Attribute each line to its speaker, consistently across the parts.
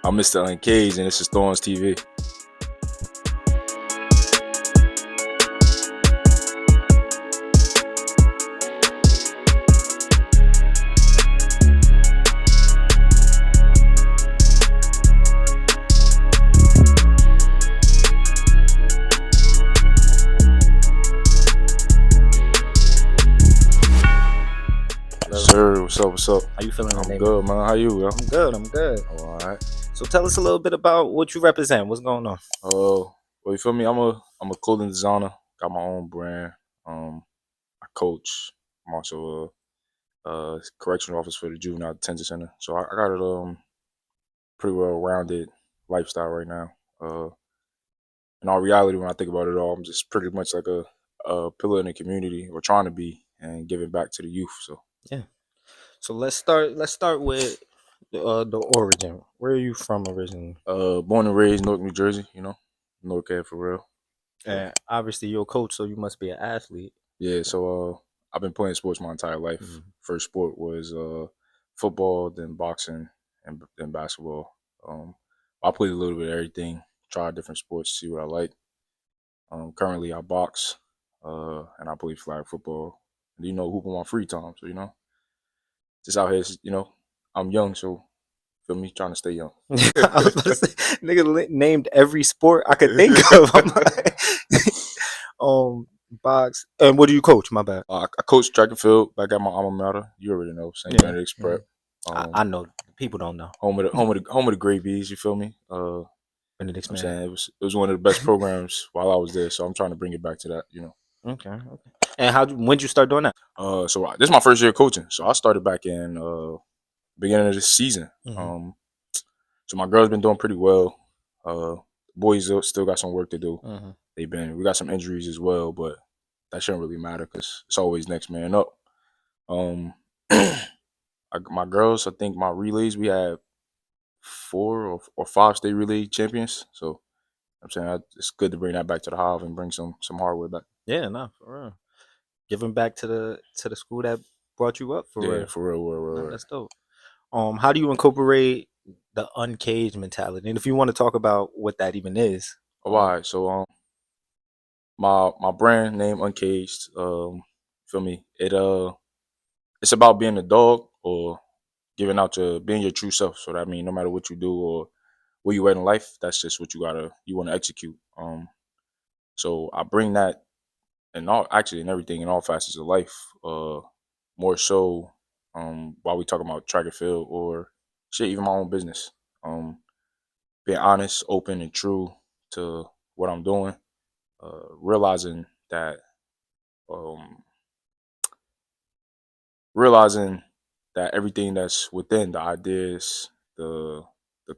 Speaker 1: I'm Mr. Uncaged, and this is Thorns TV. Sir, what's up? What's up?
Speaker 2: How you feeling
Speaker 1: I'm
Speaker 2: today?
Speaker 1: good, man. How you? Yo?
Speaker 2: I'm good.
Speaker 1: All right.
Speaker 2: So tell us a little bit about what you represent. What's going on?
Speaker 1: Well, you feel me? I'm a clothing designer. Got my own brand. I coach. I'm also a correctional officer for the juvenile detention center. So I got a pretty well rounded lifestyle right now. In all reality, when I think about it all, I'm just pretty much like a pillar in the community, or trying to be, and giving back to the youth. So
Speaker 2: Yeah. So let's start with the origin. Where are you from originally?
Speaker 1: born and raised Newark, New Jersey. NorCal for real.
Speaker 2: And obviously you're a coach, so you must be an athlete.
Speaker 1: Yeah, so I've been playing sports my entire life.
Speaker 2: Mhm.
Speaker 1: First sport was football, then boxing, and then basketball. I played a little bit of everything, tried different sports, see what I like. Currently I box, and I play flag football. And, hoop on my free time. So just out here. I'm young, so feel me, trying to stay young.
Speaker 2: I was about to say, nigga named every sport I could think of. I'm like, box. And what do you coach? My bad.
Speaker 1: I coach track and field back at my alma mater. You already know, St.
Speaker 2: Yeah.
Speaker 1: Benedict's Prep.
Speaker 2: I know people don't know.
Speaker 1: Home of the Great Bees. You feel me?
Speaker 2: Benedict's,
Speaker 1: I'm
Speaker 2: man.
Speaker 1: saying it was one of the best programs while I was there, so I'm trying to bring it back to that.
Speaker 2: Okay. And when did you start doing that?
Speaker 1: So this is my first year coaching. So I started back in beginning of this season.
Speaker 2: Mhm.
Speaker 1: So my girl's been doing pretty well. Boys still got some work to do.
Speaker 2: Mhm.
Speaker 1: We got some injuries as well, but that shouldn't really matter because it's always next man up. My girls, I think my relays, we had 4 or 5 state relay champions. So I'm saying it's good to bring that back to the Hive and bring some hardware back.
Speaker 2: Yeah, no, for real. Giving back to the school that brought you up, for
Speaker 1: Yeah,
Speaker 2: real.
Speaker 1: for real.
Speaker 2: Nah, that's dope. How do you incorporate the uncaged mentality? And if you want to talk about what that even is.
Speaker 1: All right, so my brand name Uncaged. Feel me? It's about being a dog, or giving out to being your true self. So that means no matter what you do or where you at in life, that's just what you want to execute. So I bring that in everything, in all facets of life. More so, while we talking about track and field or shit, even my own business. Being honest, open, and true to what I'm doing. Realizing that, um, realizing that everything that's within the ideas, the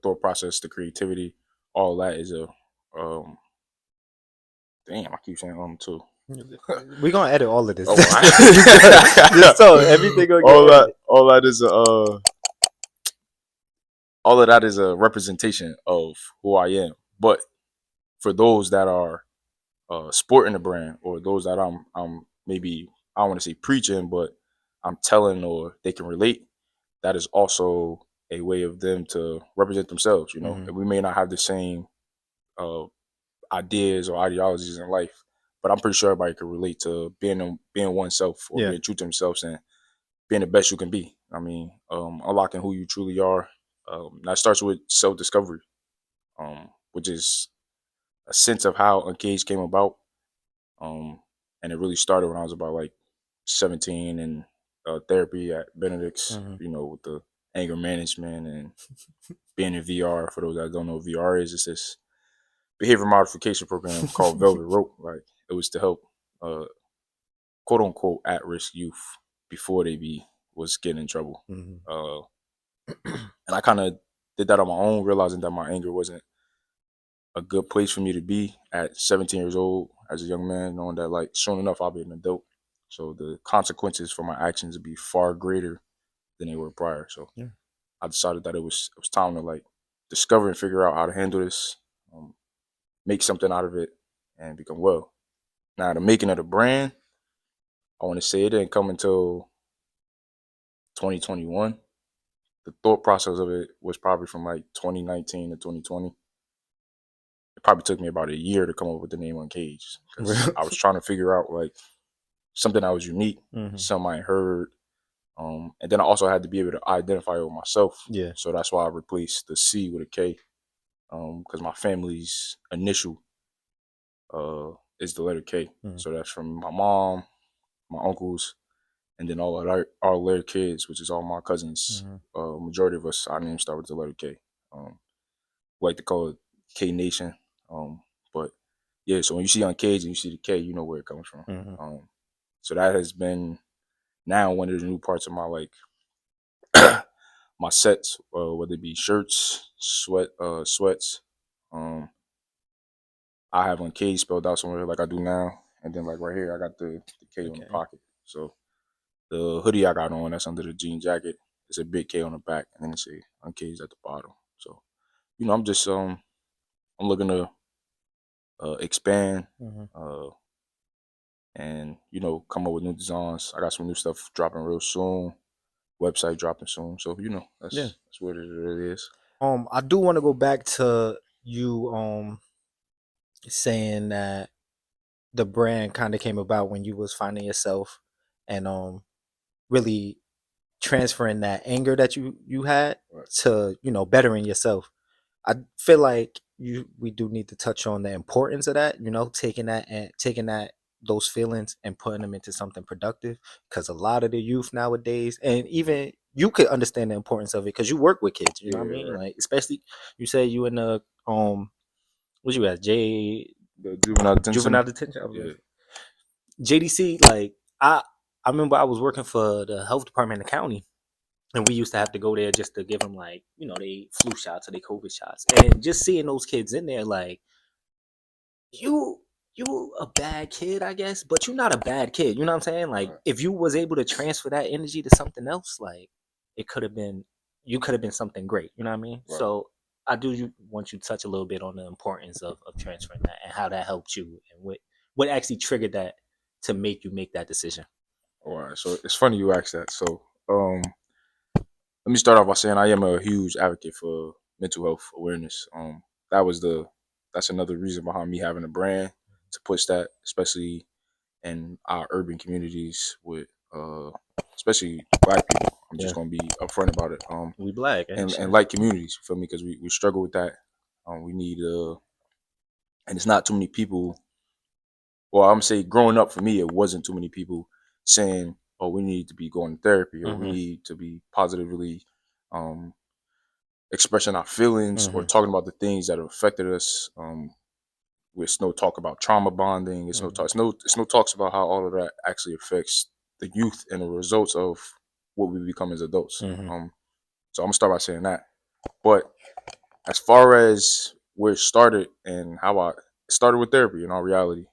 Speaker 1: thought process, the creativity, all that is a damn. I keep saying too.
Speaker 2: We're gonna edit all of this.
Speaker 1: Oh,
Speaker 2: Just so everything gonna get edited.
Speaker 1: all that is all of that is a representation of who I am. But for those that are sporting the brand, or those that I'm maybe, I don't want to say preaching, but I'm telling, or they can relate, that is also a way of them to represent themselves.
Speaker 2: Mhm.
Speaker 1: And we may not have the same uh, ideas or ideologies in life, but I'm pretty sure everybody can relate to being oneself, or
Speaker 2: Yeah.
Speaker 1: being true to themselves, and being the best you can be. I mean, unlocking who you truly are. That starts with self discovery, which is a sense of how Uncaged came about. And it really started when I was about like 17, and therapy at Benedict's,
Speaker 2: Mhm.
Speaker 1: with the anger management and being in VR. For those that don't know what VR is, it's this behavior modification program called Velvet Rope. Like, it was to help quote unquote at risk youth before was getting in trouble.
Speaker 2: Mhm.
Speaker 1: And I kind of did that on my own, realizing that my anger wasn't a good place for me to be at 17 years old as a young man, knowing that, like, soon enough I'll be an adult. So the consequences for my actions would be far greater than they were prior. So
Speaker 2: Yeah.
Speaker 1: I decided that it was time to, like, discover and figure out how to handle this, make something out of it, and become well. Now, the making of the brand, I want to say it didn't come until 2021. the thought process of it was probably from like 2019 to 2020. It probably took me about a year to come up with the name Uncaged because I was trying to figure out like something that was unique,
Speaker 2: Mm-hmm.
Speaker 1: something I heard, and then I also had to be able to identify it with myself.
Speaker 2: Yeah.
Speaker 1: So that's why I replaced the C with a K, because my family's initial is the letter K.
Speaker 2: Mm-hmm.
Speaker 1: So that's from my mom, my uncles, and then all of our later kids, which is all my cousins.
Speaker 2: Mm-hmm.
Speaker 1: Majority of us, our names start with the letter K. We like to call it K Nation. But yeah, so when you see Uncaged and you see the K, you know where it comes from.
Speaker 2: Mm-hmm.
Speaker 1: So that has been now one of the new parts of my like my sets, whether it be shirts, sweats. Um, I have Uncaged spelled out somewhere like I do now, and then like right here, I got the K on the
Speaker 2: Okay.
Speaker 1: pocket. So the hoodie I got on, that's under the jean jacket. It's a big K on the back, and then it's a Uncaged at the bottom. So I'm just I'm looking to expand,
Speaker 2: Mm-hmm.
Speaker 1: uh, and come up with new designs. I got some new stuff dropping real soon. Website dropping soon. So
Speaker 2: Yeah.
Speaker 1: that's what it really is.
Speaker 2: I do want to go back to you saying that the brand kind of came about when you was finding yourself and really transferring that anger that you had
Speaker 1: Right.
Speaker 2: to bettering yourself. I feel like we do need to touch on the importance of that, taking that those feelings and putting them into something productive, because a lot of the youth nowadays, and even you could understand the importance of it because you work with kids, you know
Speaker 1: Yeah,
Speaker 2: what I mean?
Speaker 1: right.
Speaker 2: Like, especially you say you in the what you at,
Speaker 1: The juvenile detention
Speaker 2: juvenile
Speaker 1: center.
Speaker 2: detention,
Speaker 1: Yeah.
Speaker 2: JDC. Like, I remember I was working for the health department in the county, and we used to have to go there just to give them, like, they flu shots or they COVID shots, and just seeing those kids in there, like, you you a bad kid, I guess, but you're not a bad kid. You know what I'm saying? Like,
Speaker 1: Right.
Speaker 2: if you was able to transfer that energy to something else, like, it could have been you could have been something great. You know what I mean?
Speaker 1: Right.
Speaker 2: So I do want you to touch a little bit on the importance of transferring that and how that helped you and what actually triggered that to make you make that decision.
Speaker 1: All right. So it's funny you asked that. So let me start off by saying I am a huge advocate for mental health awareness. That was the that's another reason behind me having a brand to push that, especially in our urban communities with especially black people. I'm
Speaker 2: Yeah,
Speaker 1: just gonna be upfront about it.
Speaker 2: we black,
Speaker 1: And
Speaker 2: shit.
Speaker 1: like communities, you feel me? Because we struggle with that. We need and it's not too many people. Well, I'm gonna say growing up for me, it wasn't too many people saying, "Oh, we need to be going to therapy," or "We
Speaker 2: Mm-hmm.
Speaker 1: need to be positively um, expressing our feelings," or
Speaker 2: Mm-hmm.
Speaker 1: talking about the things that have affected us. With no talk about trauma bonding. It's no
Speaker 2: Mm-hmm.
Speaker 1: talk. It's no talks about how all of that actually affects the youth and the results of what we become as adults.
Speaker 2: Mm-hmm.
Speaker 1: So I'm gonna start by saying that. But as far as where it started and how I it started with therapy, in all reality,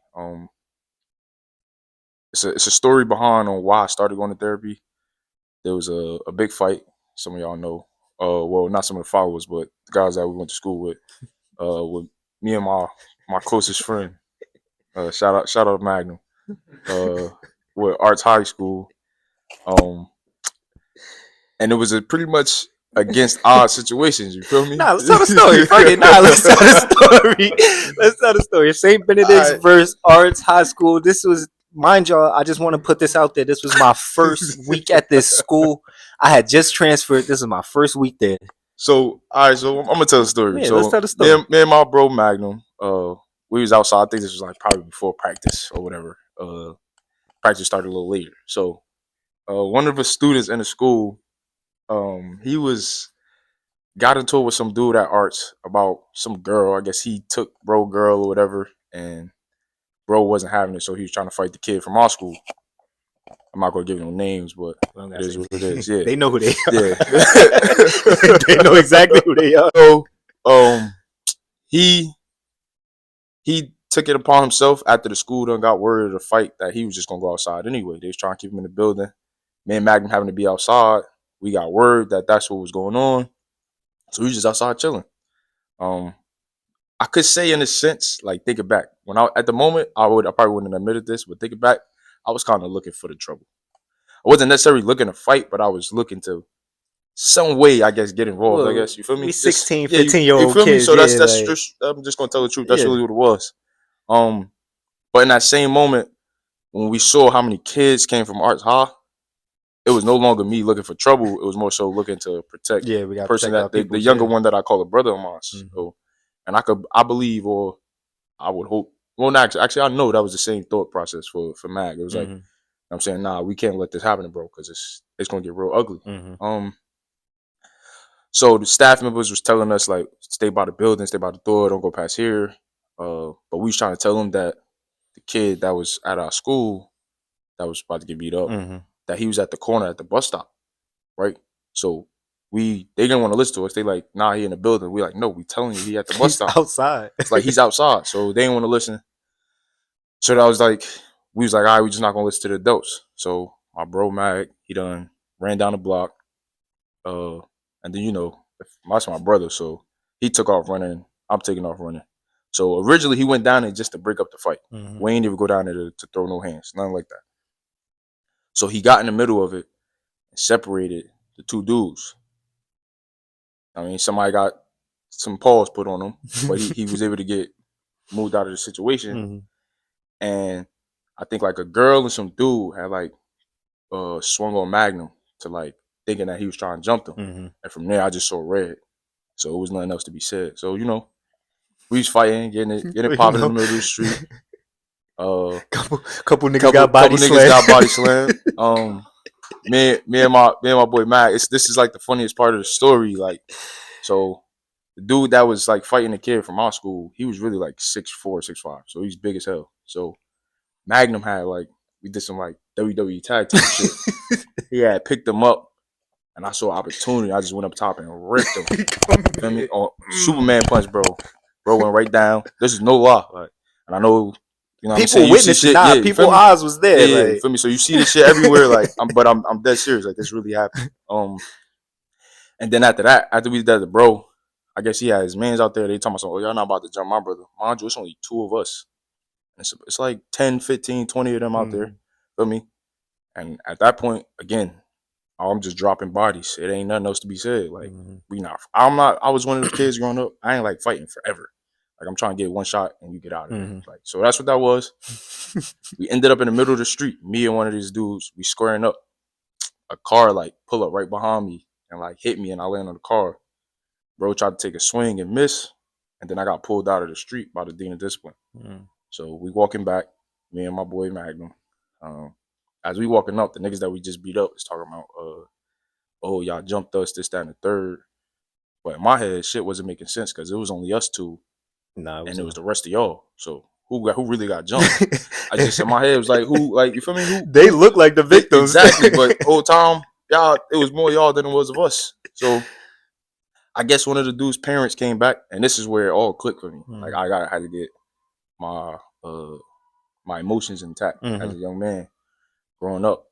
Speaker 1: it's a story behind on why I started going to therapy. There was a big fight. Some of y'all know. Well, not some of the followers, but the guys that we went to school with me and my closest friend. Shout out Magnum. Uh, with Arts High School. Um, and it was a pretty much against odd situations. You feel me?
Speaker 2: Nah, let's tell the story. Fuck it. Nah, let's tell the story. Let's tell the story. St. Benedict's
Speaker 1: All
Speaker 2: versus Arts High School. This was, mind y'all, I just want to put this out there. This was my first week at this school. I had just transferred. This is my first week there.
Speaker 1: So all right, so I'm gonna tell the story.
Speaker 2: Yeah, let's
Speaker 1: So
Speaker 2: tell the story.
Speaker 1: me and my bro Magnum, we was outside. I think this was like probably before practice or whatever. Practice started a little later. So one of the students in the school, he was got into it with some dude at arts about some girl. I guess he took bro girl or whatever, and bro wasn't having it, so he was trying to fight the kid from our school. I'm not gonna give no names, but
Speaker 2: I don't
Speaker 1: it
Speaker 2: gotta
Speaker 1: is
Speaker 2: say
Speaker 1: what it is. Yeah,
Speaker 2: they know who they are.
Speaker 1: yeah.
Speaker 2: They know exactly who they are.
Speaker 1: So he he took it upon himself after the school done got word of the fight that he was just gonna go outside anyway. They was trying to keep him in the building. Me and Magnum having to be outside. We got word that that's what was going on, so we was just outside chilling. Um, I could say in a sense, like think it back. When I at the moment, I probably wouldn't have admitted this, but think it back, I was kind of looking for the trouble. I wasn't necessarily looking to fight, but I was looking to some way, I guess, get involved. I
Speaker 2: Well,
Speaker 1: guess you feel
Speaker 2: we
Speaker 1: me. Just
Speaker 2: 16,
Speaker 1: yeah, you
Speaker 2: 15-year-old
Speaker 1: feel me.
Speaker 2: kids.
Speaker 1: So
Speaker 2: Yeah,
Speaker 1: that's
Speaker 2: like
Speaker 1: just I'm just gonna tell the truth. That's
Speaker 2: yeah.
Speaker 1: really what it was. But in that same moment, when we saw how many kids came from Arts High, it was no longer me looking for trouble. It was more so looking to protect
Speaker 2: Yeah, we
Speaker 1: the
Speaker 2: gotta
Speaker 1: person
Speaker 2: protect our
Speaker 1: that the
Speaker 2: peoples.
Speaker 1: younger
Speaker 2: Yeah.
Speaker 1: one that I call a brother of mine.
Speaker 2: Mm-hmm.
Speaker 1: So, and I believe, or I would hope. Well, not actually, I know that was the same thought process for Mag. It was like,
Speaker 2: Mm-hmm.
Speaker 1: I'm saying, nah, we can't let this happen, bro, because it's gonna get real ugly.
Speaker 2: Mm-hmm.
Speaker 1: So the staff members was telling us like, stay by the building, stay by the door, don't go past here. But we was trying to tell them that the kid that was at our school that was about to get beat up,
Speaker 2: Mm-hmm.
Speaker 1: that he was at the corner at the bus stop, right? So they didn't want to listen to us. They like, nah, he in the building. We like, no, we telling you he at the bus
Speaker 2: He's
Speaker 1: stop.
Speaker 2: outside.
Speaker 1: It's like he's outside. So they didn't want to listen. So that was like, we was like, all right, we just not gonna listen to the adults. So my bro Mag, he done ran down the block. Uh, and then that's my brother, so he took off running. I'm taking off running. So originally he went down there just to break up the fight.
Speaker 2: Mm-hmm.
Speaker 1: We ain't even go down there to throw no hands, nothing like that. So he got in the middle of it and separated the two dudes. I mean, somebody got some paws put on him, but he was able to get moved out of the situation.
Speaker 2: Mm-hmm.
Speaker 1: And I think like a girl and some dude had like swung on Magnum to like thinking that he was trying to jump them.
Speaker 2: Mm-hmm.
Speaker 1: And from there I just saw red. So it was nothing else to be said. So, we was fighting, getting it
Speaker 2: You
Speaker 1: popping in
Speaker 2: know,
Speaker 1: the middle of the street.
Speaker 2: couple niggas
Speaker 1: Couple
Speaker 2: got body
Speaker 1: niggas
Speaker 2: slammed.
Speaker 1: got body slammed. Me and my boy Matt. This is like the funniest part of the story. Like, so the dude that was like fighting the kid from our school, he was really like 6'4", 6'5", so he's big as hell. So Magnum had like, we did some like WWE tag team shit. He had picked him up, and I saw opportunity. I just went up top and ripped him. Feel me? On Superman punch, bro. Bro went right down. This is no lie. Like, and I know, what I'm saying?
Speaker 2: People
Speaker 1: You see
Speaker 2: witnessing,
Speaker 1: shit,
Speaker 2: nah.
Speaker 1: yeah, you feel
Speaker 2: People
Speaker 1: me?
Speaker 2: eyes was
Speaker 1: Yeah,
Speaker 2: there.
Speaker 1: yeah, you
Speaker 2: Like
Speaker 1: feel me? So you see this shit everywhere, like, I'm dead serious. Like, this really happened. And then after that, after we did that, bro, I guess he had his mans out there. They talking about, oh, y'all not about to jump my brother. Mind you, it's only two of us. It's like 10, 15, 20 of them out there.
Speaker 2: mm-hmm.
Speaker 1: Feel me? And at that point, again, I'm just dropping bodies. It ain't nothing else to be said. Like,
Speaker 2: Mm-hmm.
Speaker 1: I was one of those kids growing up. I ain't like fighting forever. Like, I'm trying to get one shot and you get out of there.
Speaker 2: Mm-hmm.
Speaker 1: Like, so that's what that was. We ended up in the middle of the street. Me and one of these dudes, we squaring up. A car like pull up right behind me and like hit me, and I land on the car. Bro tried to take a swing and miss, and then I got pulled out of the street by the dean of discipline.
Speaker 2: Mm-hmm.
Speaker 1: So we walking back, me and my boy Magnum. As we walking up, the niggas that we just beat up is talking about, oh, y'all jumped us, this, that, and the third. But in my head, shit wasn't making sense because it was only us two,
Speaker 2: Nah, it
Speaker 1: and
Speaker 2: was
Speaker 1: it was the rest of y'all. So who really got jumped? I just in
Speaker 2: a.
Speaker 1: my head was like, who, like, you feel me?
Speaker 2: They look like the victims.
Speaker 1: Exactly? But whole time, y'all, it was more y'all than it was of us. So I guess one of the dude's parents came back, and this is where it all clicked for me. Like, I had to get my my emotions intact
Speaker 2: Mm-hmm.
Speaker 1: as a young man growing up.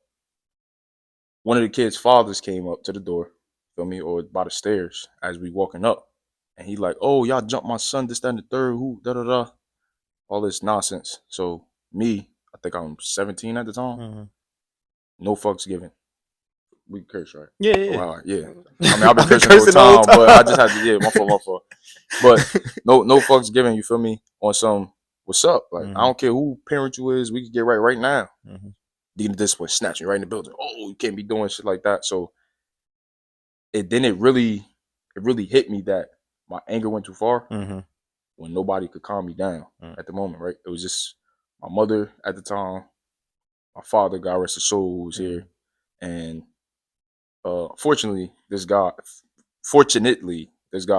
Speaker 1: One of the kids' fathers came up to the door, feel me, or by the stairs as we walking up. And he like, oh, y'all jumped my son, this, that, and the third, who, da, da, da. All this nonsense. So me, I think I'm 17 at the time.
Speaker 2: Mm-hmm.
Speaker 1: No fucks given. We curse, right?
Speaker 2: Yeah,
Speaker 1: Oh,
Speaker 2: yeah.
Speaker 1: wow, yeah. I mean, I've been
Speaker 2: I've been
Speaker 1: cursing the whole
Speaker 2: cursing the whole
Speaker 1: time, but I just
Speaker 2: time.
Speaker 1: had to, yeah, my fault. But no fucks given, you feel me, on some, what's up? Like, I
Speaker 2: Mm-hmm.
Speaker 1: don't care who parent you is, we can get right now.
Speaker 2: Mm-hmm.
Speaker 1: Dean this one snatch you right in the building. Oh, you can't be doing shit like that. So it really hit me that my anger went too far
Speaker 2: Mm-hmm.
Speaker 1: when nobody could calm me down
Speaker 2: Mm-hmm.
Speaker 1: at the moment, right? It was just my mother at the time, my father, God rest his soul, who was here. And fortunately, this guy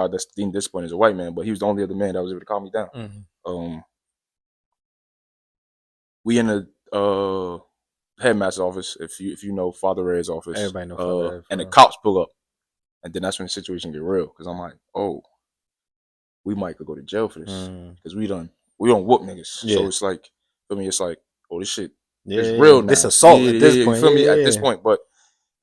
Speaker 1: that's Dean Discipline is a white man, but he was the only other man that was able to calm me down.
Speaker 2: Mm-hmm.
Speaker 1: We in the headmaster's office, if you know Father Red's office,
Speaker 2: Everybody know Father Ed,
Speaker 1: and the
Speaker 2: bro.
Speaker 1: cops pull up, and then that's when the situation get real, because I'm like, oh, we might could go to jail for this, because we don't whoop niggas.
Speaker 2: Yeah.
Speaker 1: So it's like, for me, it's like, oh, this shit is
Speaker 2: Yeah.
Speaker 1: real
Speaker 2: This
Speaker 1: now.
Speaker 2: assault
Speaker 1: Yeah,
Speaker 2: at this
Speaker 1: you
Speaker 2: point.
Speaker 1: feel me? At this
Speaker 2: Yeah.
Speaker 1: point, but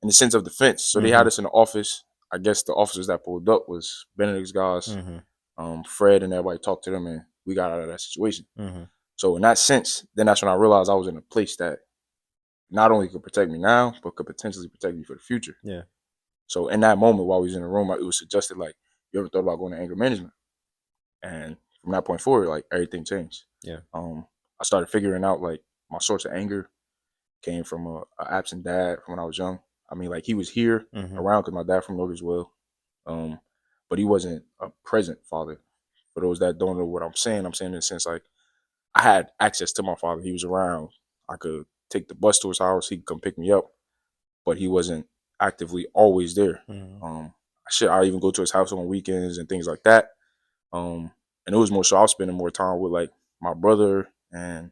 Speaker 1: in the sense of defense, so they
Speaker 2: Mm-hmm.
Speaker 1: had us in the office. I guess the officers that pulled up was Benedict's guys,
Speaker 2: Mm-hmm.
Speaker 1: Fred, and everybody talked to them, and we got out of that situation.
Speaker 2: Mm-hmm.
Speaker 1: So in that sense, then that's when I realized I was in a place that not only could protect me now, but could potentially protect me for the future.
Speaker 2: Yeah.
Speaker 1: So in that moment while we was in the room, it was suggested like, you ever thought about going to anger management? And from that point forward, like everything changed.
Speaker 2: Yeah.
Speaker 1: I started figuring out like my source of anger came from a absent dad from when I was young. I mean, like he was here around because my dad from North as well, but he wasn't a present father. For those that don't know what I'm saying in the sense like I had access to my father. He was around. I could take the bus to his house. He could come pick me up, but he wasn't actively always there. I even go to his house on weekends and things like that. And it was more so I was spending more time with like my brother and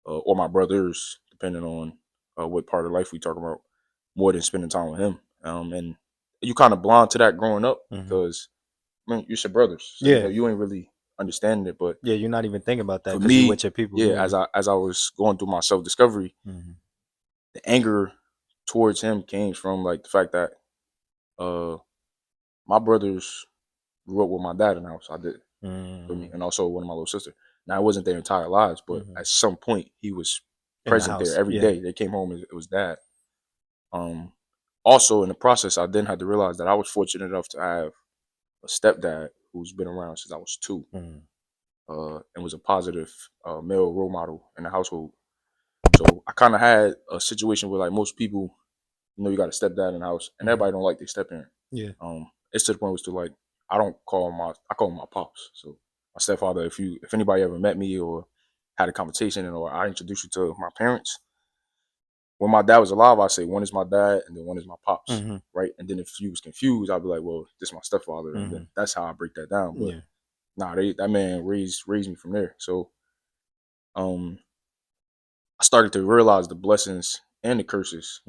Speaker 1: or my brothers, depending on what part of life we talk about, more than spending time with him. And you kind of blind to that growing up because I mean you're your brothers, so
Speaker 2: Yeah.
Speaker 1: you ain't really understanding it. But
Speaker 2: Yeah, you're not even thinking about that
Speaker 1: for
Speaker 2: because you with
Speaker 1: me,
Speaker 2: your people.
Speaker 1: yeah,
Speaker 2: Yeah.
Speaker 1: as I was going through my self discovery, the anger towards him came from like the fact that uh my brothers grew up with my dad in the house. I did for me, and also one of my little sister. Now it wasn't their entire lives, but at some point he was
Speaker 2: In the
Speaker 1: present there
Speaker 2: house.
Speaker 1: every
Speaker 2: Yeah.
Speaker 1: day. They came home and it was dad. Um, Also in the process, I then had to realize that I was fortunate enough to have a stepdad who's been around since I was 2, and was a positive male role model in the household. So I kind of had a situation where like most people, you got a stepdad in the house, and everybody don't like their step parent.
Speaker 2: Yeah.
Speaker 1: It's to the point where it's to like I call him my pops. So my stepfather, if anybody ever met me or had a conversation or I introduced you to my parents, when my dad was alive, I say one is my dad and then one is my pops, right? And then if you was confused, I'd be like, well, this is my stepfather, and then that's how I break that down. But
Speaker 2: Yeah.
Speaker 1: nah, that man raised me from there. So um, I started to realize the blessings and the curses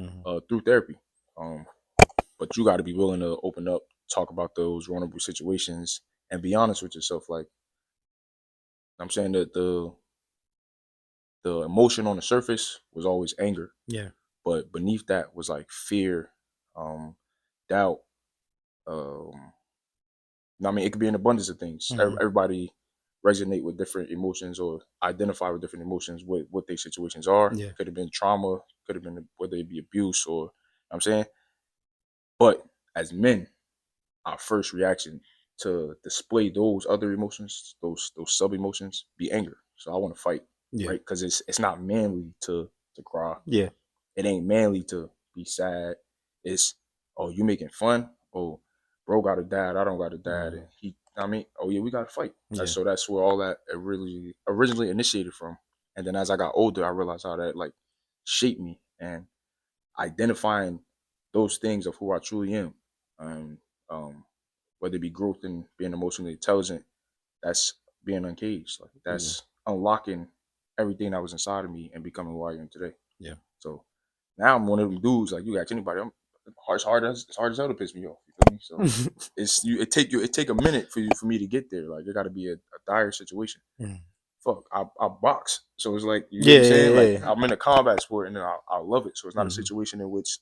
Speaker 1: through therapy. Um, but you got to be willing to open up, talk about those vulnerable situations, and be honest with yourself. Like I'm saying that the emotion on the surface was always anger,
Speaker 2: Yeah.
Speaker 1: but beneath that was like fear, um, doubt. Um, I mean, it could be an abundance of things. Everybody resonate with different emotions or identify with different emotions with what their situations are.
Speaker 2: Yeah.
Speaker 1: Could have been trauma, could have been whether it be abuse or I'm saying. But as men, our first reaction to display those other emotions, those sub emotions, be anger. So I want to fight,
Speaker 2: Yeah.
Speaker 1: right? Because it's not manly to cry.
Speaker 2: Yeah.
Speaker 1: It ain't manly to be sad. It's oh you making fun. Oh bro got a dad. I don't got a dad. And I mean oh yeah we got to fight.
Speaker 2: Yeah.
Speaker 1: So that's where all that really originally initiated from. And then as I got older, I realized how that like shaped me and identifying those things of who I truly am. Um, um, whether it be growth and being emotionally intelligent, that's being uncaged. Like
Speaker 2: Yeah.
Speaker 1: that's unlocking everything that was inside of me and becoming who I am today.
Speaker 2: Yeah.
Speaker 1: So now I'm one of them dudes. Like you ask anybody, it's hard as hell to piss me off. You feel me? So it take a minute for me to get there. Like it got to be a dire situation. Fuck, I box, so it's like you get what
Speaker 2: Yeah.
Speaker 1: I'm saying. Like
Speaker 2: Yeah.
Speaker 1: I'm in a combat sport, and then I love it. So it's not a situation in which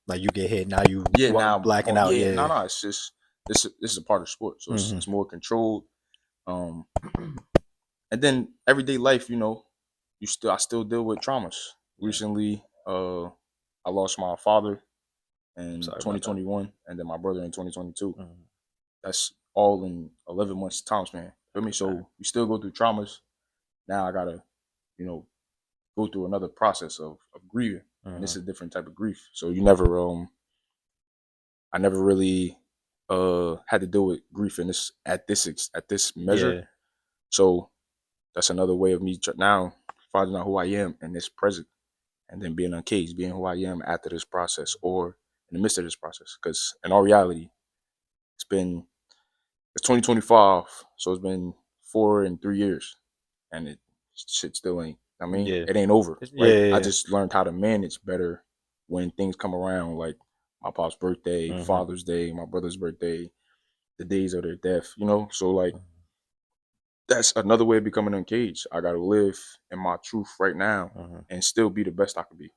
Speaker 2: Like you get hit, now you
Speaker 1: yeah, now
Speaker 2: blacking
Speaker 1: oh
Speaker 2: out.
Speaker 1: yeah,
Speaker 2: Yeah.
Speaker 1: no, it's just this is a part of sport, so it's more controlled. Um, and then everyday life, I still deal with traumas.
Speaker 2: Yeah.
Speaker 1: Recently, I lost my father in
Speaker 2: Sorry about that.
Speaker 1: 2021, and then my brother in 2022. That's all in 11 months time span. Feel me? So we still go through traumas. Now I gotta, you know, go through another process of grieving, and it's a different type of grief. So I never really had to deal with grief in this at this measure.
Speaker 2: Yeah.
Speaker 1: So that's another way of me now finding out who I am in this present, and then being uncaged, being who I am after this process or in the midst of this process. Because in all reality, it's 2025, so it's been 4 and 3 years, and shit still ain't. I mean,
Speaker 2: Yeah.
Speaker 1: it ain't over, right? I
Speaker 2: Yeah.
Speaker 1: just learned how to manage better when things come around, like my pop's birthday, Father's Day, my brother's birthday, the days of their death. So like that's another way of becoming uncaged. I gotta live in my truth right now and still be the best I can be.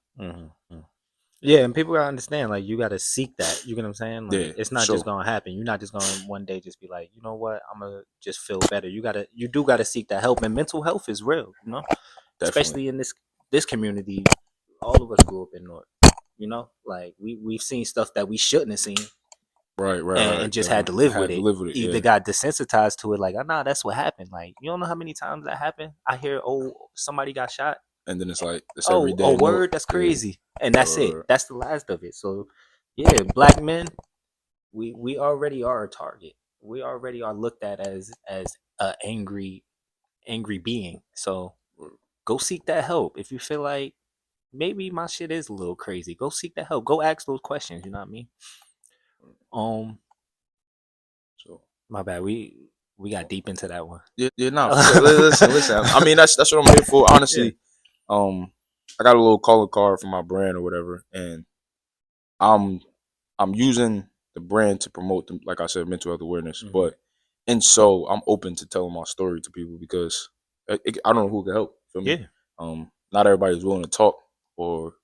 Speaker 2: Yeah, and people gotta understand, like you gotta seek that. You get what I'm saying? Like
Speaker 1: Yeah,
Speaker 2: it's
Speaker 1: for
Speaker 2: not just
Speaker 1: sure,
Speaker 2: gonna happen. You're not just gonna one day just be like, you know what, I'm gonna just feel better. You do gotta seek that help, and mental health is real.
Speaker 1: definitely.
Speaker 2: Especially in this community. All of us grew up in North. Like we've seen stuff that we shouldn't have seen.
Speaker 1: Right.
Speaker 2: and just had
Speaker 1: Definitely
Speaker 2: to live with
Speaker 1: had to
Speaker 2: it.
Speaker 1: live with it.
Speaker 2: Either
Speaker 1: Yeah,
Speaker 2: got desensitized to it, like, oh, nah, that's what happened. Like, you don't know how many times that happened. I hear, oh, somebody got shot.
Speaker 1: and then it's like it's every
Speaker 2: Oh, a
Speaker 1: day. No,
Speaker 2: word, that's
Speaker 1: yeah,
Speaker 2: crazy, and that's it.
Speaker 1: or
Speaker 2: That's the last of it. So, yeah, black men, we already are a target. We already are looked at as a angry being. So go seek that help if you feel like maybe my shit is a little crazy. Go seek that help. Go ask those questions. You know what I mean? Um,
Speaker 1: so
Speaker 2: my bad. We got deep into that one.
Speaker 1: yeah, nah, for sure. Listen. I mean, that's what I'm here for.
Speaker 2: Yeah.
Speaker 1: Honestly, I got a little calling card for my brand or whatever, and I'm I'm using the brand to promote the, like I said, mental health awareness.
Speaker 2: Mm-hmm.
Speaker 1: But and so I'm open to telling my story to people because I don't know who can help. Feel me?
Speaker 2: Yeah.
Speaker 1: Not everybody's willing to talk or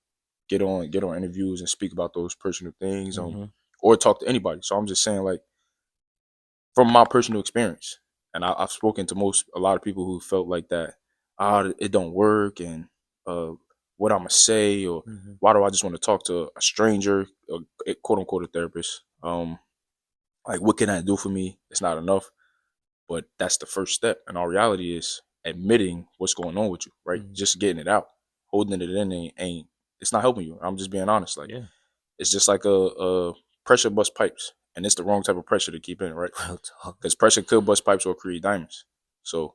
Speaker 1: get on interviews and speak about those personal things.
Speaker 2: Mm-hmm.
Speaker 1: Or talk to anybody. So I'm just saying, like, from my personal experience, and I've spoken to a lot of people who felt like that. It don't work, and uh, what I'm gonna say, or
Speaker 2: Mm-hmm.
Speaker 1: why do I just want to talk to a stranger, a quote unquote a therapist? Like, what can that do for me? It's not enough, but that's the first step. And our reality is admitting what's going on with you, right?
Speaker 2: Mm-hmm.
Speaker 1: Just getting it out, holding it in ain't it's not helping you. I'm just being honest. Like,
Speaker 2: Yeah.
Speaker 1: it's just like a pressure bust pipes, and it's the wrong type of pressure to keep in, right?
Speaker 2: Real talk.
Speaker 1: Because pressure could bust pipes or create diamonds. So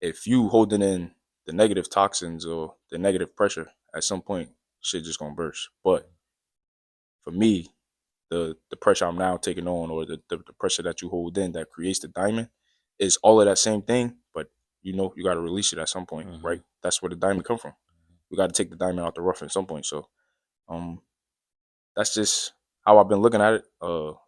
Speaker 1: if you holding in the negative toxins or the negative pressure, at some point shit just gonna burst. But for me, the pressure I'm now taking on, or the pressure that you hold in that creates the diamond, is all of that same thing. But you got to release it at some point,
Speaker 2: Mm-hmm.
Speaker 1: right? That's where the diamond come from. We got to take the diamond out the rough at some point. So um, that's just how I've been looking at it.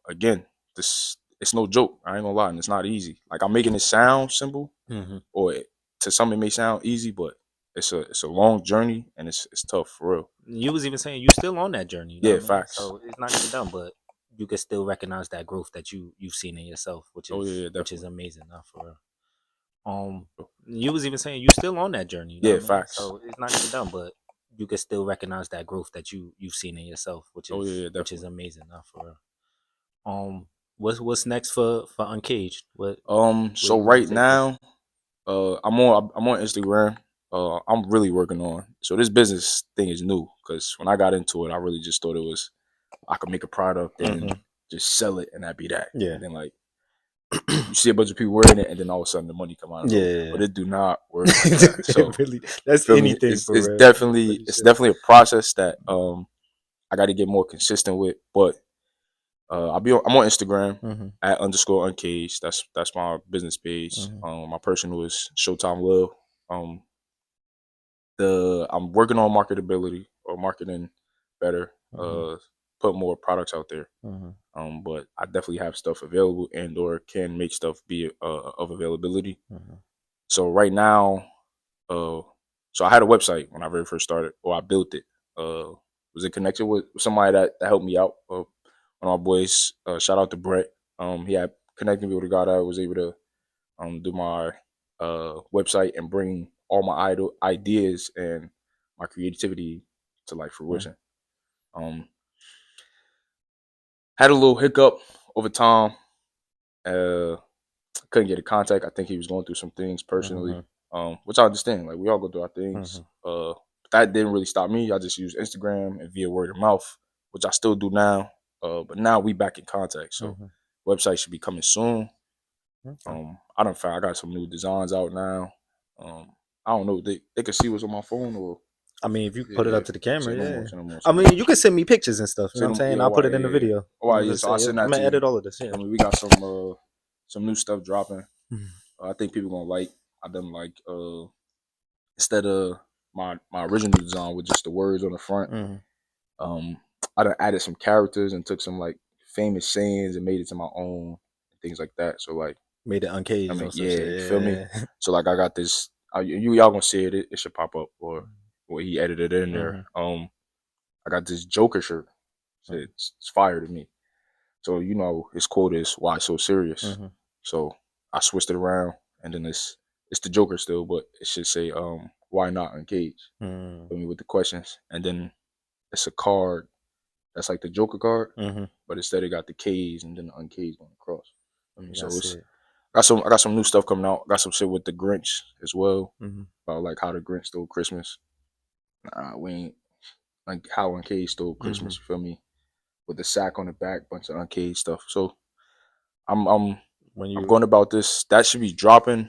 Speaker 1: Again, this it's no joke. I ain't gonna lie, and it's not easy. Like, I'm making it sound simple,
Speaker 2: Mm-hmm.
Speaker 1: or to some it may sound easy, but it's a long journey, and it's tough for real.
Speaker 2: You was even saying you still on that journey. You know
Speaker 1: Yeah,
Speaker 2: what I mean?
Speaker 1: facts.
Speaker 2: So it's not even done, but you can still recognize that growth that you've seen in yourself,
Speaker 1: Oh yeah,
Speaker 2: which is
Speaker 1: definitely.
Speaker 2: amazing. Now for real. You was even saying you still on that journey. You know
Speaker 1: Yeah,
Speaker 2: what I mean?
Speaker 1: facts.
Speaker 2: So it's not even done, but you can still recognize that growth that you've seen in yourself,
Speaker 1: Oh yeah,
Speaker 2: which is
Speaker 1: definitely.
Speaker 2: amazing. Now for real. What's next for Uncaged?
Speaker 1: So
Speaker 2: Where you
Speaker 1: right
Speaker 2: take this?
Speaker 1: now, I'm on Instagram. I'm really working on. So this business thing is new because when I got into it, I really just thought it was I could make a product and
Speaker 2: Mm-hmm.
Speaker 1: just sell it and that be that.
Speaker 2: Yeah.
Speaker 1: And then, like, you see a bunch of people wearing it, and then all of a sudden the money come out of nowhere.
Speaker 2: Yeah.
Speaker 1: But it do not work like that. So
Speaker 2: It really, that's
Speaker 1: feel me?
Speaker 2: anything
Speaker 1: It's
Speaker 2: for
Speaker 1: it's
Speaker 2: real. It
Speaker 1: definitely
Speaker 2: really
Speaker 1: it's
Speaker 2: should.
Speaker 1: definitely a process that I got to get more consistent with. But I'm on Instagram
Speaker 2: Mm-hmm.
Speaker 1: at underscore uncaged. That's my business page.
Speaker 2: Mm-hmm.
Speaker 1: My personal is Showtime Love. Um, the I'm working on marketability or marketing better.
Speaker 2: Mm-hmm.
Speaker 1: Put more products out there.
Speaker 2: Mm-hmm.
Speaker 1: But I definitely have stuff available and or can make stuff be of availability.
Speaker 2: Mm-hmm.
Speaker 1: So right now, uh, so I had a website when I very first started, or I built it. Was in connection with somebody that helped me out. One of my boys. Shout out to Brett. He had connected me with a guy that was able to do my website and bring all my ideas and my creativity to like
Speaker 2: Mm-hmm.
Speaker 1: fruition. Um, had a little hiccup over time. Uh, couldn't get in contact. I think he was going through some things personally,
Speaker 2: Mm-hmm.
Speaker 1: which I understand. Like, we all go through our things.
Speaker 2: Mm-hmm.
Speaker 1: That didn't really stop me. I just used Instagram and via word of mouth, which I still do now. But now we back in contact. So
Speaker 2: Mm-hmm.
Speaker 1: website should be coming soon.
Speaker 2: Okay.
Speaker 1: I got some new designs out now. I don't know. They can see what's on my phone, or
Speaker 2: I mean, if you
Speaker 1: yeah,
Speaker 2: put it
Speaker 1: yeah.
Speaker 2: up to the camera,
Speaker 1: Say no
Speaker 2: yeah.
Speaker 1: more. Say no more.
Speaker 2: I
Speaker 1: Say no
Speaker 2: mean,
Speaker 1: more.
Speaker 2: you can send me pictures and stuff. You know
Speaker 1: Say
Speaker 2: what I'm
Speaker 1: no.
Speaker 2: saying?
Speaker 1: Yeah.
Speaker 2: I'll put
Speaker 1: Why?
Speaker 2: it in the
Speaker 1: Yeah. Yeah.
Speaker 2: video.
Speaker 1: Oh,
Speaker 2: I'm
Speaker 1: why?
Speaker 2: gonna
Speaker 1: Yeah.
Speaker 2: just
Speaker 1: So
Speaker 2: say,
Speaker 1: I
Speaker 2: yeah,
Speaker 1: send
Speaker 2: I'm
Speaker 1: that
Speaker 2: gonna
Speaker 1: to you.
Speaker 2: edit all of this. Yeah.
Speaker 1: I mean, we got some new stuff dropping. I think people gonna like. I done like instead of my original design with just the words on the front.
Speaker 2: Mm-hmm.
Speaker 1: Um, I done added some characters and took some like famous sayings and made it to my own, things like that. So, like,
Speaker 2: Made it
Speaker 1: I
Speaker 2: uncaged
Speaker 1: mean,
Speaker 2: on some
Speaker 1: yeah, you feel me?
Speaker 2: shit. Yeah.
Speaker 1: So, like, I got this. Y'all gonna see it. It should pop up, or he edited it in there.
Speaker 2: Mm-hmm.
Speaker 1: I got this Joker shirt. It's fire to me. So, his quote is "Why so serious?"
Speaker 2: Mm-hmm.
Speaker 1: So I switched it around, and then it's the Joker still, but it should say "Why not uncaged?"
Speaker 2: Mm-hmm.
Speaker 1: Feel me, with the questions, and then it's a card that's like the Joker card,
Speaker 2: Mm-hmm.
Speaker 1: but instead it got the K's and then the uncaged going across. I mean, so
Speaker 2: That's
Speaker 1: it's
Speaker 2: it.
Speaker 1: I got some new stuff coming out. Got some shit with the Grinch as well
Speaker 2: Mm-hmm.
Speaker 1: about like how the Grinch stole Christmas. We ain't like how uncaged stole
Speaker 2: Mm-hmm.
Speaker 1: Christmas. You feel me? With the sack on the back, bunch of uncaged stuff. So I'm I'm
Speaker 2: When
Speaker 1: I'm
Speaker 2: you
Speaker 1: going about this. That should be dropping.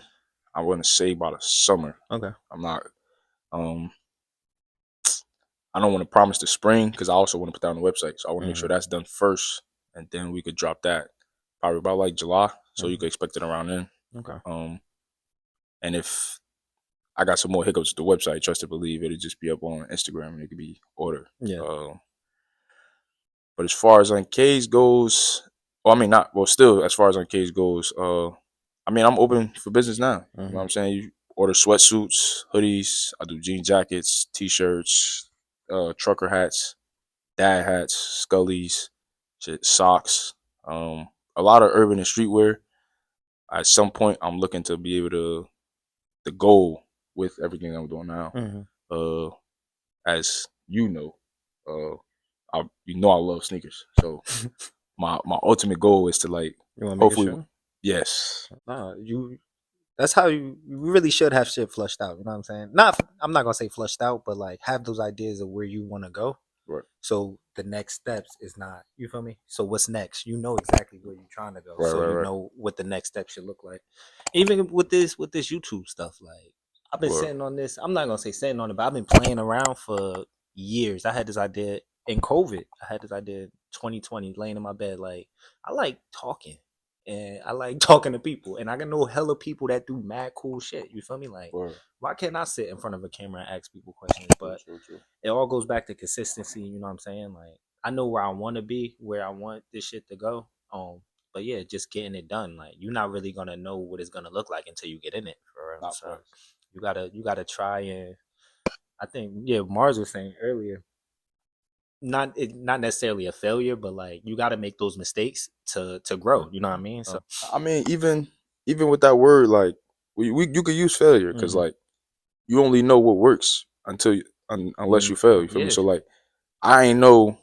Speaker 1: I want to say by the summer.
Speaker 2: okay.
Speaker 1: I'm not. Um, I don't want to promise the spring because I also want to put that on the website. So I want to make
Speaker 2: Mm-hmm.
Speaker 1: sure that's done first, and then we could drop that probably about like July. So you
Speaker 2: Mm-hmm.
Speaker 1: could expect it around then.
Speaker 2: Okay.
Speaker 1: And if I got some more hiccups with the website, trust to believe it'll just be up on Instagram and it could be ordered.
Speaker 2: Yeah.
Speaker 1: But as far as Uncaged goes, well, I mean, not well. Still, as far as Uncaged goes, I mean, I'm open for business now. You know
Speaker 2: Mm-hmm.
Speaker 1: what I'm saying? You order sweatsuits, hoodies. I do jean jackets, t-shirts, trucker hats, dad hats, scullies, shit, socks. A lot of urban and streetwear. At some point, I'm looking to be able to the goal with everything I'm doing now.
Speaker 2: Mm-hmm.
Speaker 1: Uh, as you know, I love sneakers. So my ultimate goal is to like
Speaker 2: You want to make it
Speaker 1: hopefully
Speaker 2: sure?
Speaker 1: yes.
Speaker 2: No, you. That's how you really should have shit flushed out. You know what I'm saying? I'm not gonna say flushed out, but like have those ideas of where you want to go.
Speaker 1: Right.
Speaker 2: So the next steps is not, you feel me? So what's next? You know exactly where you're trying to go.
Speaker 1: Right,
Speaker 2: So
Speaker 1: right,
Speaker 2: you
Speaker 1: right.
Speaker 2: know what the next step should look like. Even with this YouTube stuff, like I've been
Speaker 1: Or
Speaker 2: sitting on this. I'm not gonna say sitting on it, but I've been playing around for years. I had this idea in COVID. I had this idea in 2020, laying in my bed. Like I like talking. And I like talking to people. And I can know hella people that do mad cool shit. You feel me? Like,
Speaker 1: or
Speaker 2: why can't I sit in front of a camera and ask people questions?
Speaker 1: true,
Speaker 2: But
Speaker 1: true, true.
Speaker 2: it all goes back to consistency. You know what I'm saying? Like I know where I want to be, where I want this shit to go. But yeah, just getting it done. Like you're not really gonna know what it's gonna look like until you get in it for real.
Speaker 1: Not
Speaker 2: So
Speaker 1: facts.
Speaker 2: you gotta try and I think yeah, Mars was saying earlier, not necessarily a failure, but like you gotta make those mistakes to grow. You know what I mean? So
Speaker 1: I mean, even with that word, like we you could use failure because
Speaker 2: mhm,
Speaker 1: like you only know what works
Speaker 2: when
Speaker 1: unless
Speaker 2: you
Speaker 1: you fail.
Speaker 2: fail,
Speaker 1: You feel me?
Speaker 2: yeah.
Speaker 1: So like I ain't know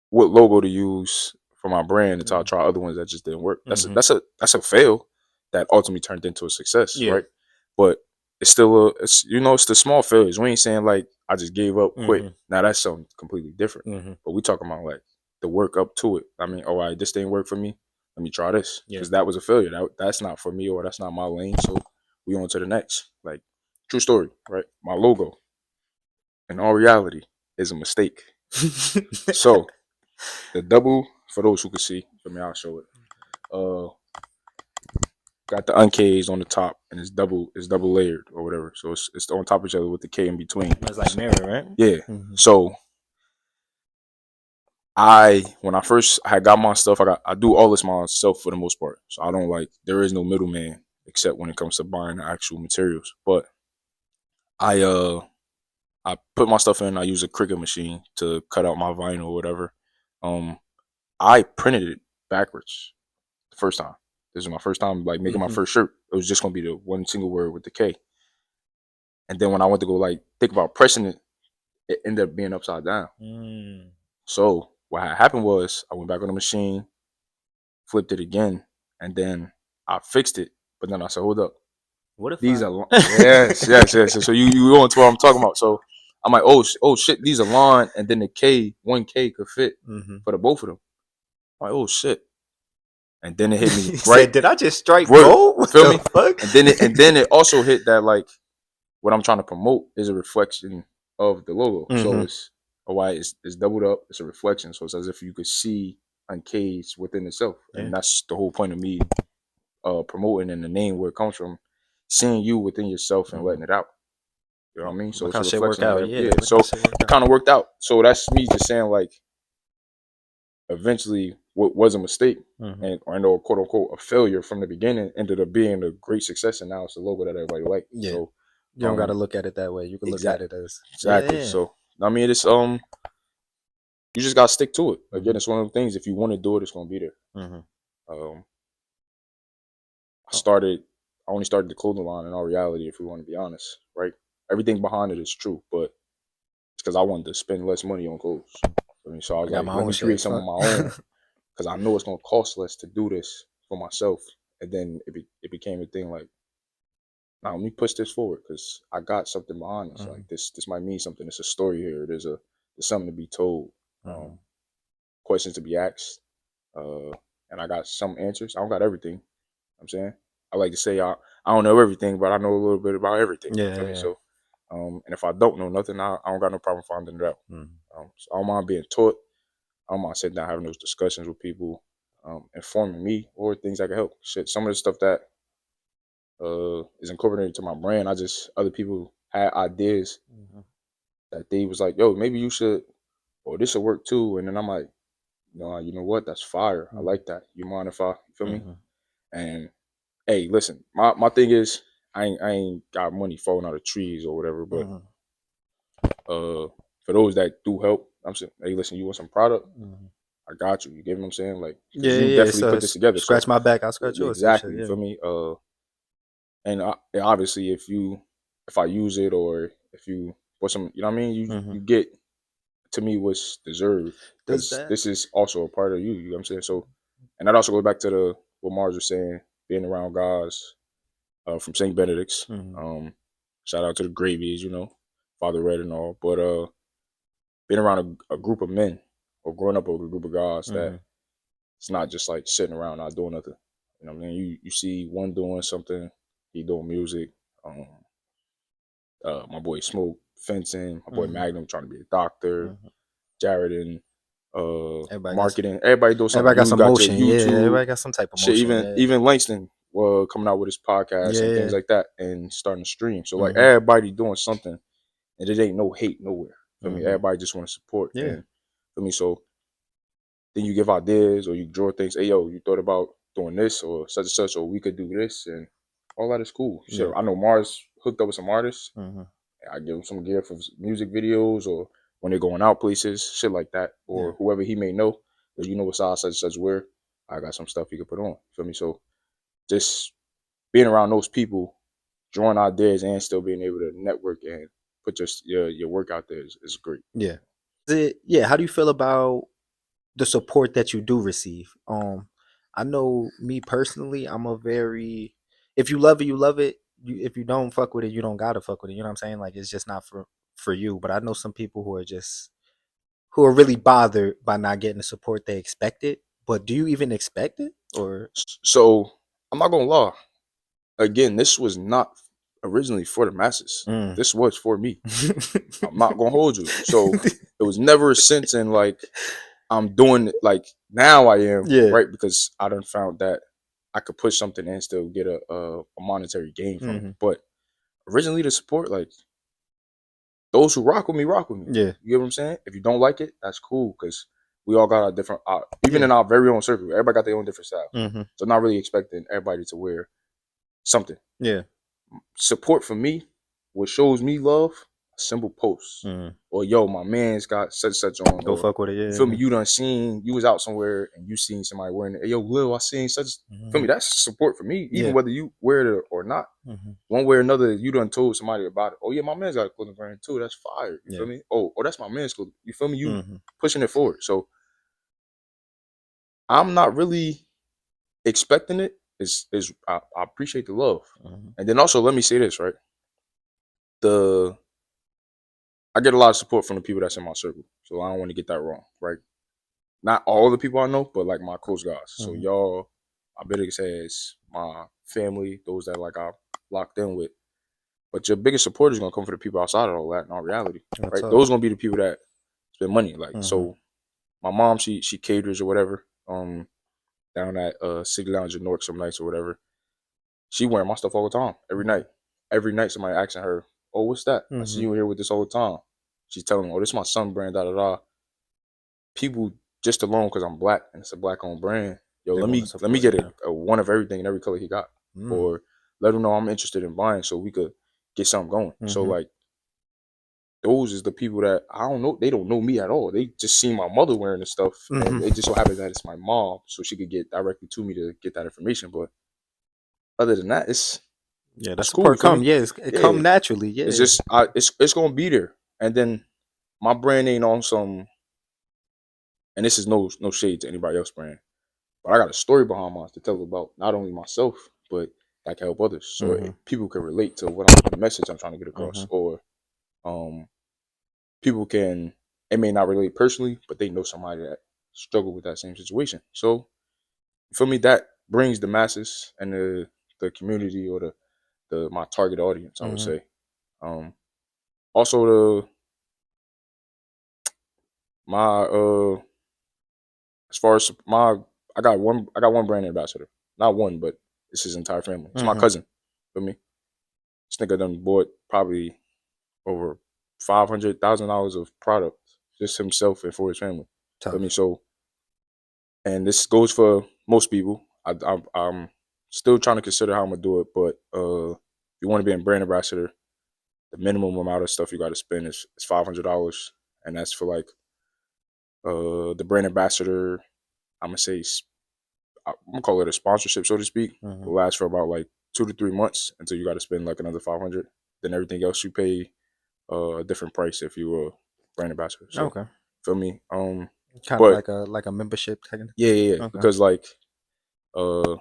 Speaker 1: what logo to use for my brand until I
Speaker 2: Mm-hmm.
Speaker 1: try other ones that just didn't work.
Speaker 2: Mm-hmm.
Speaker 1: That's a fail that ultimately turned into a success,
Speaker 2: Yeah.
Speaker 1: right? But it's still it's the small failures. We ain't saying like I just gave up, quit.
Speaker 2: Mm-hmm.
Speaker 1: Now that's something completely different.
Speaker 2: Mm-hmm.
Speaker 1: But we talking about like the work up to it. I mean, all right, this didn't work for me. Let me try this
Speaker 2: Yeah.
Speaker 1: because that was a failure. That's not for me or that's not my lane. So we on to the next. Like true story, right? My logo, in all reality, is a mistake. So the double, for those who can see, for me, I'll show it. Uh, got the uncaged on the top, and it's double layered or whatever. So it's on top of each other with the K in between.
Speaker 2: It's like mirror, right?
Speaker 1: Yeah.
Speaker 2: Mm-hmm.
Speaker 1: So when I first had got my stuff, I do all this myself for the most part. So I don't like there is no middleman except when it comes to buying the actual materials. But I I put my stuff in. I use a Cricut machine to cut out my vinyl or whatever. Um, I printed it backwards the first time. This is my first time like making my
Speaker 2: Mm-hmm.
Speaker 1: first shirt. It was just gonna be the one single word with the K. And then when I went to go like think about pressing it, it ended up being upside down.
Speaker 2: Mm.
Speaker 1: So what had happened was I went back on the machine, flipped it again, and then I fixed it. But then I said, hold up,
Speaker 2: What if
Speaker 1: these
Speaker 2: I?
Speaker 1: are yes. So you go into what I'm talking about. So I'm like, oh shit, these are line, and then the K, 1K could fit
Speaker 2: Mm-hmm.
Speaker 1: for the both of them. I'm like, oh shit. And then it hit me
Speaker 2: He
Speaker 1: right
Speaker 2: said, "Did I just strike
Speaker 1: word.
Speaker 2: gold?
Speaker 1: You
Speaker 2: What
Speaker 1: feel
Speaker 2: the
Speaker 1: me?
Speaker 2: fuck?"
Speaker 1: And then it also hit that like what I'm trying to promote is a reflection of the logo. So
Speaker 2: Mm-hmm.
Speaker 1: it's doubled up. It's a reflection. So it's as if you could see Uncaged within itself,
Speaker 2: Yeah.
Speaker 1: and that's the whole point of me promoting and the name where it comes from, seeing you within yourself and
Speaker 2: Mm-hmm.
Speaker 1: letting it out. You know what I mean? So
Speaker 2: Look
Speaker 1: it's
Speaker 2: how
Speaker 1: a
Speaker 2: shit work
Speaker 1: reflection of
Speaker 2: out.
Speaker 1: that.
Speaker 2: Yeah.
Speaker 1: Yeah.
Speaker 2: Look how
Speaker 1: So
Speaker 2: shit work
Speaker 1: it
Speaker 2: out.
Speaker 1: kind of worked out. So that's me just saying like eventually what was a mistake
Speaker 2: Mm-hmm.
Speaker 1: and or no quote unquote a failure from the beginning ended up being a great success and now it's the logo that everybody likes.
Speaker 2: Yeah.
Speaker 1: So
Speaker 2: You don't got to look at it that way. You can look at
Speaker 1: exact
Speaker 2: it as
Speaker 1: exactly.
Speaker 2: yeah.
Speaker 1: So I mean it's you just gotta stick to it. Again,
Speaker 2: Mm-hmm.
Speaker 1: it's one of the things if you want to do it, it's gonna be there.
Speaker 2: Mm-hmm.
Speaker 1: Um I
Speaker 2: Oh,
Speaker 1: started I only started the clothing line in all reality, if we want to be honest, right? Everything behind it is true, but it's because I wanted to spend less money on clothes. I mean, so I
Speaker 2: I
Speaker 1: was
Speaker 2: got
Speaker 1: like,
Speaker 2: my
Speaker 1: let
Speaker 2: own
Speaker 1: me create
Speaker 2: shit.
Speaker 1: some of
Speaker 2: Fuck.
Speaker 1: my own because I know it's gonna cost less to do this for myself. And then it became a thing like, now let me push this forward because I got something behind this. Like
Speaker 2: Mhm,
Speaker 1: this might mean something. There's a story here. There's something to be told.
Speaker 2: mhm.
Speaker 1: Questions to be asked. Uh, and I got some answers. I don't got everything. I'm saying I like to say I don't know everything, but I know a little bit about everything. You
Speaker 2: Yeah,
Speaker 1: feel me?
Speaker 2: yeah.
Speaker 1: So, and if I don't know nothing, I don't got no problem finding it out.
Speaker 2: Mhm,
Speaker 1: So I don't mind being taught. I don't mind sitting down having those discussions with people, informing me or things that can help. Shit, some of the stuff that is incorporated into my brand, I just other people had ideas
Speaker 2: mhm,
Speaker 1: that they was like, yo, maybe you should, or this should work too. And then I'm like, no, you know what? That's fire. I
Speaker 2: mhm,
Speaker 1: like that. You mind if I you feel me?
Speaker 2: mhm,
Speaker 1: And hey, listen, my thing is I ain't got money falling out of trees or whatever, but
Speaker 2: mhm,
Speaker 1: for those that do help, I'm saying, hey, listen, you want some product?
Speaker 2: mhm.
Speaker 1: I got you. You get what I'm saying? Like,
Speaker 2: Yeah,
Speaker 1: because you
Speaker 2: yeah.
Speaker 1: definitely
Speaker 2: So
Speaker 1: put this together.
Speaker 2: scratch
Speaker 1: So
Speaker 2: my back, I'll scratch
Speaker 1: yeah,
Speaker 2: yours. Type shit.
Speaker 1: exactly. You
Speaker 2: Yeah.
Speaker 1: feel me? And obviously, if I use it or if you put some, you know what I mean,
Speaker 2: Mhm.
Speaker 1: you get to me what's deserved
Speaker 2: Does
Speaker 1: because
Speaker 2: that?
Speaker 1: this is also a part of you. You know what I'm saying? So, and that also goes back to the what Mars was saying, being around guys from St. Benedict's.
Speaker 2: Mhm,
Speaker 1: Um, Shout out to the Gravies, you know, Father Red and all. But being around a group of men or growing up with a group of guys that
Speaker 2: mhm,
Speaker 1: it's not just like sitting around not doing nothing. You know what I mean? You see one doing something, he doing music. Um, my boy Smoke fencing, my boy
Speaker 2: mhm,
Speaker 1: Magnum trying to be a doctor,
Speaker 2: mhm.
Speaker 1: Jared and
Speaker 2: Everybody got
Speaker 1: marketing. Everybody doing something.
Speaker 2: everybody got
Speaker 1: You
Speaker 2: some
Speaker 1: got your
Speaker 2: motion. Yeah,
Speaker 1: YouTube
Speaker 2: everybody got some type of
Speaker 1: shit.
Speaker 2: motion.
Speaker 1: Even
Speaker 2: Yeah,
Speaker 1: even Langston coming out with his podcast and things
Speaker 2: yeah.
Speaker 1: like that and starting to stream. So like
Speaker 2: Mhm,
Speaker 1: everybody doing something, and it ain't no hate nowhere. For me,
Speaker 2: mhm.
Speaker 1: everybody just want to support
Speaker 2: Yeah,
Speaker 1: and for me. So then you give ideas or you draw things. Hey yo, you thought about doing this or such and such, or we could do this, and all that is cool. Shit,
Speaker 2: yeah.
Speaker 1: I know Mars hooked up with some artists.
Speaker 2: Mhm,
Speaker 1: I give him some gear for music videos or when they're going out places, shit like that,
Speaker 2: yeah,
Speaker 1: or whoever he may know. That you know what size such and such wear. I got some stuff he could put on. Feel me? So just being around those people, drawing ideas, and still being able to network and put your work out there is great.
Speaker 2: yeah. Yeah. How do you feel about the support that you do receive? I know me personally, I'm a very if you love it, you love it. If you don't fuck with it, you don't gotta fuck with it. You know what I'm saying? Like it's just not for you. But I know some people who are really bothered by not getting the support they expected. But do you even expect it? Or
Speaker 1: So I'm not gonna lie. Again, this was not originally for the masses.
Speaker 2: mm.
Speaker 1: This was for me. I'm not gonna hold you. So it was never a sense in like I'm doing it like now I am,
Speaker 2: Yeah.
Speaker 1: right? Because I done found that I could push something and still get a monetary gain from it.
Speaker 2: Hmm.
Speaker 1: But originally the support, like those who rock with me, rock with me.
Speaker 2: Yeah.
Speaker 1: You get what I'm saying? If you don't like it, that's cool because we all got our different, even
Speaker 2: Yeah.
Speaker 1: in our very own circle, everybody got their own different style.
Speaker 2: Hmm.
Speaker 1: So I'm not really expecting everybody to wear something.
Speaker 2: Yeah.
Speaker 1: Support for me, what shows me love, a simple post.
Speaker 2: Mm.
Speaker 1: Or yo, my man's got such such on,
Speaker 2: Go
Speaker 1: or
Speaker 2: fuck with it.
Speaker 1: you feel
Speaker 2: Yeah.
Speaker 1: me, you done seen you was out somewhere and you seen somebody wearing it. Hey yo, Lil, I seen such feel
Speaker 2: Hmm.
Speaker 1: me, that's support for me, even
Speaker 2: Yeah.
Speaker 1: whether you wear it or not.
Speaker 2: Hmm.
Speaker 1: One way or another, you done told somebody about it. Oh yeah, my man's got a clothing brand too. That's fire. You feel
Speaker 2: Yeah.
Speaker 1: me? Oh, that's my man's clothing. You feel me? You
Speaker 2: Hmm.
Speaker 1: pushing it forward. So I'm not really expecting it. I appreciate the love.
Speaker 2: Hmm.
Speaker 1: And then also let me say this, right? The I get a lot of support from the people that's in my circle. So I don't want to get that wrong, right? Not all the people I know, but like my close guys. So
Speaker 2: Hmm.
Speaker 1: y'all, my biggest has my family, those that like I locked in with. But your biggest support is gonna come from the people outside of all that in all reality.
Speaker 2: What's
Speaker 1: Right?
Speaker 2: up?
Speaker 1: Those gonna be the people that spend money. Like
Speaker 2: Hmm.
Speaker 1: so my mom, she caters or whatever, down at City Lounge in Newark some nights or whatever. She wearing my stuff all the time, every
Speaker 2: Hmm.
Speaker 1: night. Every night somebody asking her, oh, what's that? I see
Speaker 2: Hmm.
Speaker 1: you here with this all the time. She's telling me, oh, this is my son brand, da da da. People just alone because I'm black and it's a black owned brand. Yo,
Speaker 2: They
Speaker 1: let
Speaker 2: want to
Speaker 1: me
Speaker 2: support.
Speaker 1: get
Speaker 2: Yeah.
Speaker 1: a one of everything in every color he got,
Speaker 2: Mm.
Speaker 1: or let him know I'm interested in buying so we could get something going. So
Speaker 2: Hmm.
Speaker 1: like those is the people that I don't know. They don't know me at all. They just see my mother wearing this stuff,
Speaker 2: Hmm.
Speaker 1: and it just so happens that it's my mom, so she could get directly to me to get that information. But other than that,
Speaker 2: Yeah. That
Speaker 1: it's cool. You
Speaker 2: support
Speaker 1: feel
Speaker 2: come.
Speaker 1: me?
Speaker 2: Yeah. It
Speaker 1: Yeah,
Speaker 2: come naturally.
Speaker 1: it's
Speaker 2: Yeah.
Speaker 1: just it's gonna be there. And then my brand ain't on some. and this is no shade to anybody else brand, but I got a story behind mine to tell about not only myself, but that can help others. So people can relate to the message I'm trying to get across, or people can, it may not relate personally, but they know somebody that struggled with that same situation. So for me, that brings the masses and the community, or the my target audience, I would say. Also my as far as I got one brand ambassador. Not one, but it's his entire family. It's my cousin. For me. This nigga done bought probably over $500,000 of product just himself and for his family. For me, so, and this goes for most people. I'm still trying to consider how I'm gonna do it, but if you want to be a brand ambassador, the minimum amount of stuff you got to spend is $500, and that's for like the brand ambassador. I'm gonna call it a sponsorship, so to speak. Will last for about like 2 to 3 months until you got to spend like another 500. Then everything else you pay a different price if you were a brand ambassador. So, feel me?
Speaker 2: Kind of like a membership type of.
Speaker 1: Yeah. Because like to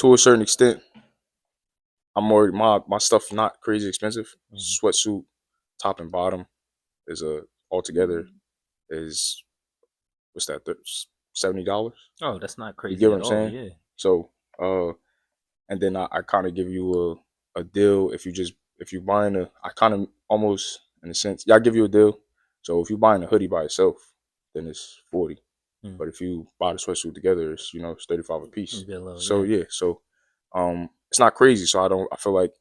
Speaker 1: a certain extent, I'm more my stuff not crazy expensive. Sweatsuit, top and bottom is altogether is what's that? $70.
Speaker 2: Oh, that's not crazy.
Speaker 1: You get what I'm
Speaker 2: all,
Speaker 1: saying?
Speaker 2: Yeah.
Speaker 1: So and then I kind of give you a deal if you buying I kind of almost in a sense, I give you a deal. So if you buying a hoodie by itself, then it's 40. But if you buy the sweatsuit together, it's it's 35 a piece. So yeah, so it's not crazy. So I feel like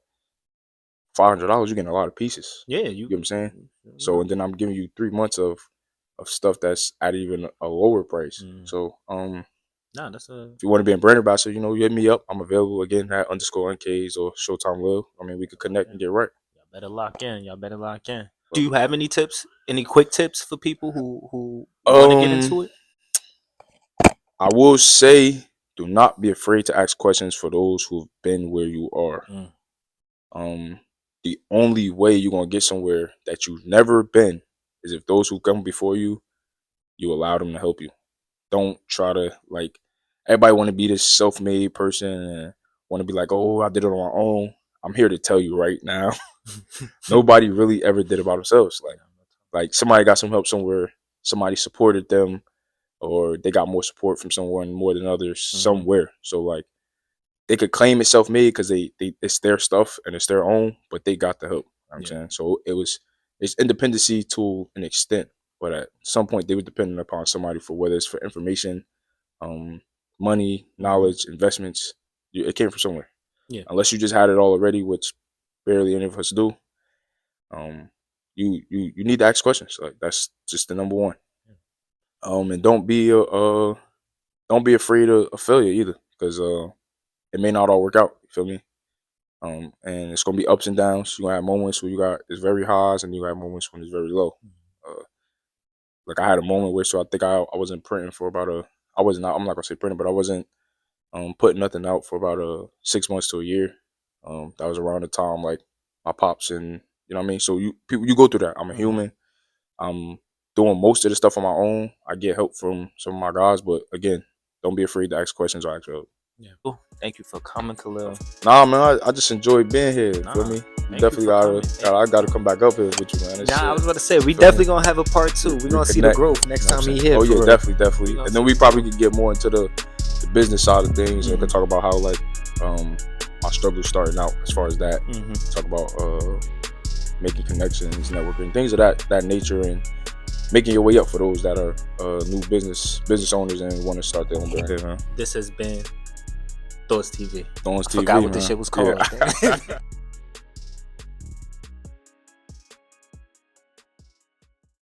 Speaker 1: $500 you're getting a lot of pieces.
Speaker 2: Yeah,
Speaker 1: you get what I'm saying. So and then I'm giving you 3 months of stuff that's at even a lower price. So
Speaker 2: that's
Speaker 1: if you want to be a brand ambassador, you hit me up. I'm available again at _unkaged or Showtime Lil. I mean, we could connect and get right.
Speaker 2: Y'all better lock in. Do you have any tips? Any quick tips for people who want to get into it?
Speaker 1: I will say, do not be afraid to ask questions for those who've been where you are. The only way you're gonna get somewhere that you've never been is if those who come before you allow them to help you. Don't try to everybody want to be this self-made person and want to be like, oh, I did it on my own. I'm here to tell you right now, nobody really ever did it by themselves. Like somebody got some help somewhere, somebody supported them, or they got more support from someone more than others somewhere. So like they could claim it self-made because they it's their stuff and it's their own, but they got the help. You know what I'm saying? So it's independency to an extent, but at some point they were dependent upon somebody for whether it's for information, money, knowledge, investments. It came from somewhere.
Speaker 2: Yeah.
Speaker 1: Unless you just had it all already, which barely any of us do. You need to ask questions. Like that's just the number one. And don't be afraid of failure either, because it may not all work out. You feel me? And it's gonna be ups and downs. You gonna have moments where it's very highs, and you have moments when it's very low. Like I had a moment where, so I think I wasn't printing for about I'm not gonna say printing, but I wasn't putting nothing out for about 6 months to a year. That was around the time like my pops, and you know what I mean. So you go through that. I'm a human. I'm doing most of the stuff on my own. I get help from some of my guys, but again, don't be afraid to ask questions or ask help.
Speaker 2: Yeah. Cool. Thank you for coming, Khalil.
Speaker 1: Nah, man, I just enjoyed being here. Feel me? You definitely I gotta come back up here with you, man.
Speaker 2: I was about to say we definitely gonna have a part 2. We're gonna see the growth next time he here.
Speaker 1: Oh yeah, definitely. And then we probably could get more into the business side of things, and could talk about how like my struggle starting out as far as that. Talk about making connections, networking, things of that nature, and making your way up for those that are new business owners and want to start their own brand.
Speaker 2: This has been ThornzTV.
Speaker 1: ThornzTV.
Speaker 2: I forgot what this shit was called. Yeah.